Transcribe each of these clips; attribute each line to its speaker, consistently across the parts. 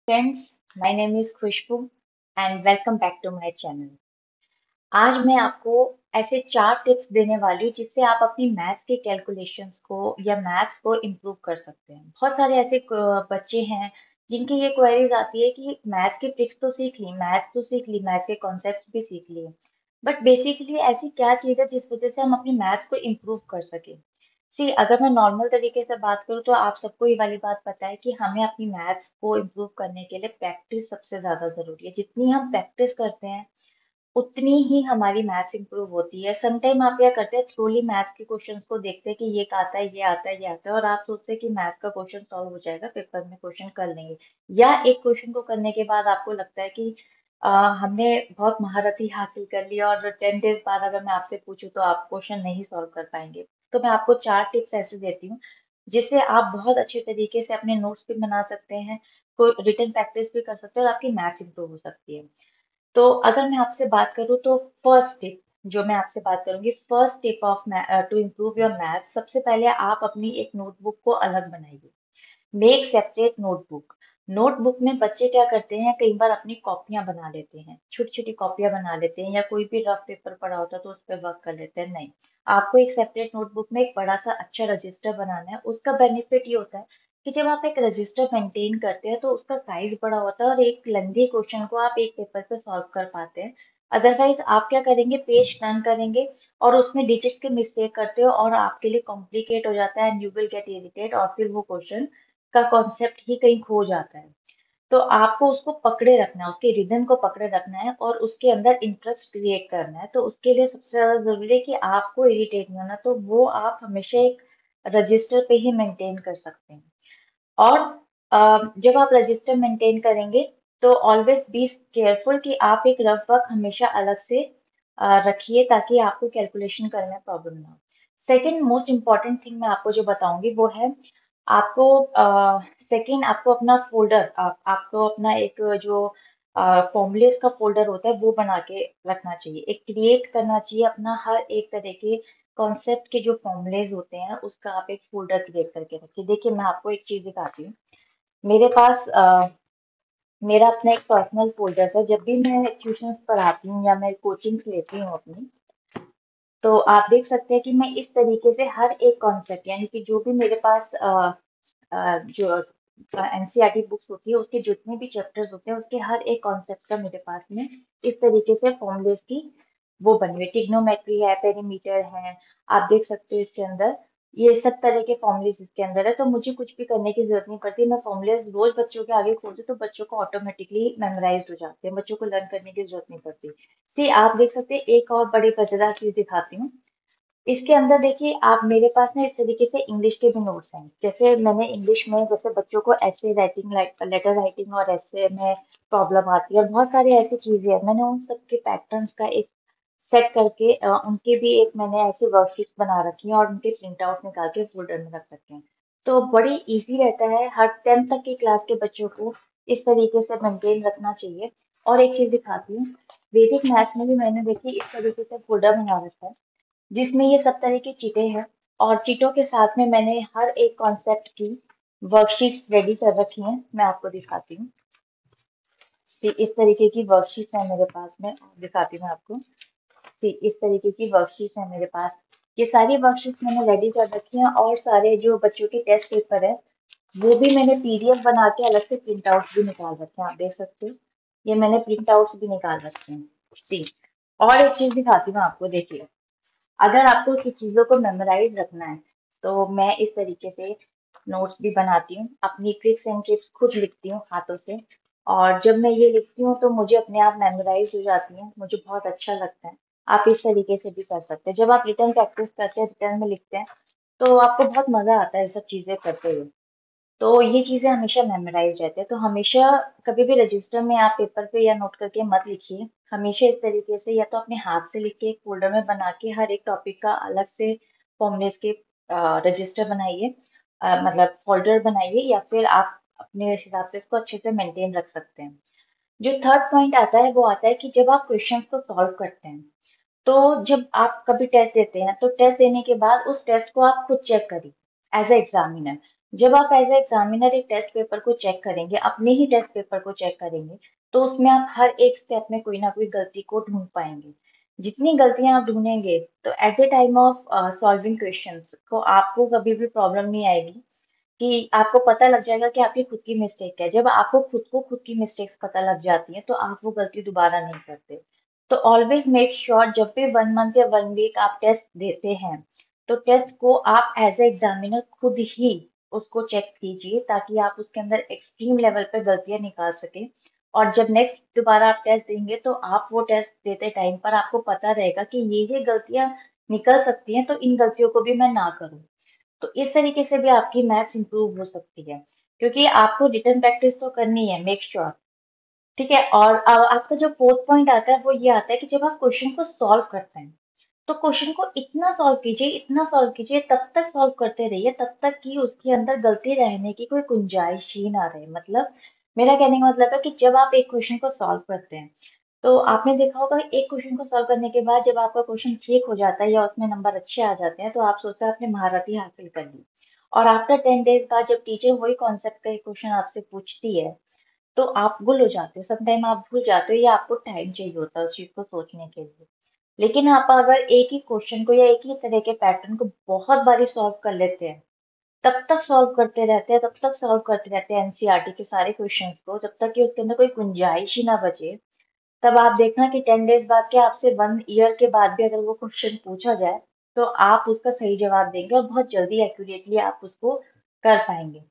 Speaker 1: Friends, my name is Khushbu and welcome back to my channel. आज मैं आपको ऐसे 4 टिप्स देने वाली हूँ जिससे आप अपनी मैथ्स के कैलकुलेशंस को या मैथ्स को इम्प्रूव कर सकते हैं। बहुत सारे ऐसे बच्चे हैं जिनकी ये क्वेरीज आती है कि मैथ्स की ट्रिक्स तो सीख ली, मैथ्स तो सीख ली, मैथ्स के कॉन्सेप्ट भी सीख लिए, बट बेसिकली ऐसी क्या चीज़ है जिस वजह से हम अपनी मैथ्स को इम्प्रूव कर सके। सी अगर मैं नॉर्मल तरीके से बात करूँ तो आप सबको ये वाली बात पता है कि हमें अपनी मैथ्स को इम्प्रूव करने के लिए प्रैक्टिस सबसे ज्यादा जरूरी है। जितनी हम प्रैक्टिस करते हैं उतनी ही हमारी मैथ्स इंप्रूव होती है। समटाइम आप क्या करते हैं, थ्रोली मैथ्स के क्वेश्चंस को देखते हैं कि ये आता है, ये आता है, ये आता है, और आप सोचते हैं कि मैथ्स का क्वेश्चन सॉल्व हो जाएगा, पेपर में क्वेश्चन कर लेंगे। या एक क्वेश्चन को करने के बाद आपको लगता है कि हमने बहुत महारत ही हासिल कर ली और 10 डेज बाद अगर मैं आपसे पूछूं तो आप क्वेश्चन नहीं सॉल्व कर पाएंगे। तो मैं आपको 4 टिप्स ऐसे देती हूँ जिससे आप बहुत अच्छे तरीके से अपने नोट्स भी बना सकते हैं, कोई रिटन प्रैक्टिस भी कर सकते हैं और आपकी मैथ्स इंप्रूव हो सकती है। तो अगर मैं आपसे बात करूँ तो फर्स्ट टिप जो मैं आपसे बात करूंगी, first tip of to improve your math, सबसे पहले आप अपनी एक नोटबुक को अलग बनाइए। Make separate notebook. नोटबुक में बच्चे क्या करते हैं, कई बार अपनी कॉपियां बना लेते हैं, छोटी छोटी कॉपियां बना लेते हैं, या कोई भी रफ पेपर पड़ा होता है तो उस पर वर्क कर लेते हैं। नहीं, आपको एक सेपरेट नोटबुक में एक बड़ा सा अच्छा रजिस्टर बनाना है। उसका बेनिफिट ये होता है कि जब आप एक रजिस्टर मेंटेन करते हैं तो उसका साइज बड़ा होता है और एक लेंथी क्वेश्चन को आप एक पेपर पे सॉल्व कर पाते हैं। अदरवाइज आप क्या करेंगे, पेज टर्न करेंगे और उसमें डिजिट्स के मिस्टेक करते हो और आपके लिए कॉम्प्लिकेट हो जाता है and you will get irritate, और फिर वो क्वेश्चन का कॉन्सेप्ट ही कहीं खो जाता है। तो आपको उसको पकड़े रखना है, उसके रिदम को पकड़े रखना है और उसके अंदर इंटरेस्ट क्रिएट करना है। तो उसके लिए सबसे ज्यादा जरूरी है कि आपको इरिटेट नहीं होना, तो वो आप हमेशा एक रजिस्टर पे ही मेंटेन कर सकते हैं। और जब आप रजिस्टर मेंटेन करेंगे तो ऑलवेज बी केयरफुल कि आप एक रफ वर्क हमेशा अलग से रखिए ताकि आपको कैलकुलेशन करने में प्रॉब्लम ना हो। सेकंड मोस्ट इम्पॉर्टेंट थिंग मैं आपको जो बताऊंगी वो है, आपको सेकंड आपको अपना फोल्डर, आपको अपना एक जो फॉर्मूलेस का फोल्डर होता है वो बना के रखना चाहिए, एक क्रिएट करना चाहिए अपना। हर एक तरह के कॉन्सेप्ट के जो फॉर्मूलेज होते हैं उसका आप एक फोल्डर क्रिएट करके रखिए। देखिए मैं आपको एक चीज दिखाती हूँ। मेरे पास मेरा अपना एक पर्सनल फोल्डर है। जब भी मैं ट्यूशंस पढ़ाती हूँ या मैं कोचिंग्स लेती हूँ अपनी, तो आप देख सकते हैं कि मैं इस तरीके से हर एक कॉन्सेप्ट, यानी कि जो भी मेरे पास जो एनसीईआरटी बुक्स होती है उसके जितने भी चैप्टर्स होते हैं उसके हर एक कॉन्सेप्ट का मेरे पास में इस तरीके से फॉर्मूलेस की वो बनी हुई है। ट्रिग्नोमेट्री है, पेरीमीटर है, आप देख सकते हो इसके अंदर ये सब तरह के फॉर्मूलेस इसके अंदर है। तो मुझे कुछ भी करने की जरूरत नहीं पड़ती, मैं फॉर्मूलेस रोज बच्चों के आगे खोलती हूँ तो बच्चों को ऑटोमेटिकली मेमोराइज हो जाते हैं, बच्चों को लर्न करने की जरूरत नहीं पड़ती। सी आप देख सकते हैं, एक और बड़ी मजेदार चीज दिखाती हूँ। इसके अंदर देखिए, आप मेरे पास ना इस तरीके से इंग्लिश के भी नोट्स हैं। जैसे मैंने इंग्लिश में, जैसे बच्चों को ऐसे राइटिंग, लेटर राइटिंग और ऐसे में प्रॉब्लम आती है और बहुत सारी ऐसी चीजें हैं, मैंने उन सबके पैटर्न्स का एक सेट करके उनके भी एक मैंने ऐसे वर्कशीट्स बना रखी हैं और उनके प्रिंट आउट निकाल के फोल्डर में रख रखे हैं। तो बड़ी इजी रहता है, हर 10th तक की क्लास के बच्चों को इस तरीके से मेंटेन रखना चाहिए। और एक चीज दिखाती हूँ, वैदिक मैथ में भी मैंने देखी इस तरीके से फोल्डर बना रखा है जिसमें ये सब तरह की चीटें हैं। और चीटों के साथ में मैंने हर एक कॉन्सेप्ट की वर्कशीट्स रेडी कर रखी हैं, मैं आपको दिखाती हूँ। कि इस तरीके की वर्कशीट्स है मेरे पास में, और दिखाती हूँ मैं आपको कि इस तरीके की वर्कशीट्स है मेरे पास। ये सारी वर्कशीट्स मैंने रेडी कर रखी हैं और सारे जो बच्चों के टेस्ट पेपर है वो भी मैंने पीडीएफ बना के अलग से प्रिंट आउट भी निकाल रखे हैं, आप देख सकते हो। ये मैंने प्रिंट आउट्स भी निकाल रखे हैं। सी और एक चीज दिखाती हूँ आपको, देखिए अगर आपको किसी चीजों को मेमोराइज रखना है तो मैं इस तरीके से नोट्स भी बनाती हूँ, अपनी ट्रिक्स एंड टिप्स खुद लिखती हूँ हाथों से। और जब मैं ये लिखती हूँ तो मुझे अपने आप मेमोराइज हो जाती है, मुझे बहुत अच्छा लगता है। आप इस तरीके से भी कर सकते हैं। जब आप रिटर्न प्रैक्टिस करते हैं, रिटर्न में लिखते हैं, तो आपको बहुत मजा आता है ये सब चीजें करते हुए। तो ये चीजें हमेशा मेमोराइज रहते हैं। तो हमेशा कभी भी रजिस्टर में आप पेपर पे या नोट करके मत लिखिए, हमेशा इस तरीके से या तो अपने हाथ से लिख के एक फोल्डर में बना के हर एक टॉपिक का अलग से फॉर्मूलेस के रजिस्टर बनाइए, मतलब फोल्डर बनाइए, या फिर आप अपने हिसाब से इसको अच्छे से मेंटेन रख सकते हैं। जो थर्ड पॉइंट आता है वो आता है कि जब आप क्वेश्चंस को सॉल्व करते हैं तो जब आप कभी टेस्ट देते हैं तो टेस्ट देने के बाद उस टेस्ट को आप खुद चेक करिए एज ए एग्जामिनर। जब आप एज ए एग्जामिनर एक टेस्ट पेपर को चेक करेंगे, अपने ही टेस्ट पेपर को चेक करेंगे, तो उसमें आप हर एक स्टेप में कोई ना कोई गलती को ढूंढ पाएंगे। जितनी गलतियां आप ढूंढेंगे, तो at the time of solving questions को आपको कभी भी प्रॉब्लम नहीं आएगी, कि आपको पता लग जाएगा कि आपकी खुद की मिस्टेक है। जब आपको खुद को खुद की मिस्टेक्स पता लग जाती है, तो आप वो गलती दोबारा नहीं करते। तो ऑलवेज मेक श्योर, जब भी 1 मंथ या 1 वीक आप टेस्ट देते हैं, तो टेस्ट को आप एज ए एग्जामिनर खुद ही उसको चेक कीजिए, ताकि आप उसके अंदर एक्सट्रीम लेवल पे गलतियां निकाल सकें। और जब नेक्स्ट दोबारा आप टेस्ट देंगे, तो आप वो टेस्ट देते टाइम पर आपको पता रहेगा कि ये गलतियां निकल सकती हैं, तो इन गलतियों को भी मैं ना करूं। तो इस तरीके से भी आपकी मैथ्स इंप्रूव हो सकती है, क्योंकि आपको रिटन प्रैक्टिस तो करनी है, मेक श्योर। ठीक है। और आपका जो फोर्थ पॉइंट आता है वो ये आता है कि जब आप क्वेश्चन को सॉल्व करते हैं, तो क्वेश्चन को इतना सॉल्व कीजिए, इतना सॉल्व कीजिए, तब तक सॉल्व करते रहिए, तब तक कि उसके अंदर गलती रहने की कोई गुंजाइश ही ना रहे। मतलब मेरा कहने का मतलब है कि जब आप एक क्वेश्चन को सॉल्व करते हैं, तो आपने देखा होगा कि एक क्वेश्चन को सॉल्व करने के बाद जब आपका क्वेश्चन ठीक हो जाता है या उसमें नंबर अच्छे आ जाते हैं, तो आप सोचते हैं आपने महारत ही हासिल कर ली। और आफ्टर 10 डेज बाद जब टीचर वही कॉन्सेप्ट का एक क्वेश्चन आपसे पूछती है, तो आप भूल हो जाते हो, समटाइम आप भूल जाते हो, या आपको टाइम चाहिए होता है उस चीज को सोचने के लिए। लेकिन आप अगर एक ही क्वेश्चन को या एक ही तरह के पैटर्न को बहुत बारी सॉल्व कर लेते हैं, तब तक सॉल्व करते रहते हैं, तब तक सॉल्व करते रहते हैं एनसीईआरटी के सारे क्वेश्चंस को, जब तक कि उसके अंदर कोई गुंजाइश ही ना बचे, तब आप देखना कि 10 डेज बाद क्या आपसे 1 ईयर के बाद भी अगर वो क्वेश्चन पूछा जाए, तो आप उसका सही जवाब देंगे और बहुत जल्दी एक्यूरेटली आप उसको कर पाएंगे।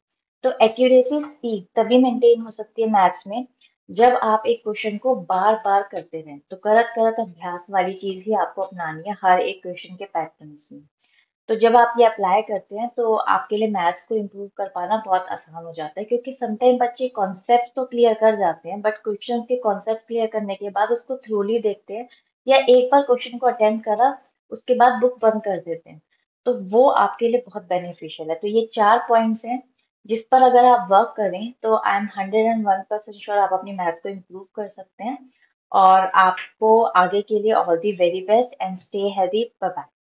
Speaker 1: तो एक्यूरेसी स्पीड तभी मेंटेन हो सकती है मैथ्स में, जब आप एक क्वेश्चन को बार बार करते रहें। तो करत करत अभ्यास वाली चीज ही आपको अपनानी है हर एक क्वेश्चन के पैटर्न्स में। तो जब आप ये अप्लाई करते हैं, तो आपके लिए मैथ्स को इम्प्रूव कर पाना बहुत आसान हो जाता है, क्योंकि समटाइम बच्चे कॉन्सेप्ट तो क्लियर कर जाते हैं, बट क्वेश्चन के कॉन्सेप्ट क्लियर करने के बाद उसको थ्रूली देखते हैं, या एक बार क्वेश्चन को अटेम्प्ट करा, उसके बाद बुक बंद कर देते हैं। तो वो आपके लिए बहुत बेनिफिशियल है। तो ये 4 पॉइंट्स हैं, जिस पर अगर आप वर्क करें, तो आई एम 101% श्योर आप अपनी मैथ्स को इम्प्रूव कर सकते हैं। और आपको आगे के लिए all the very best, and stay healthy. Bye bye.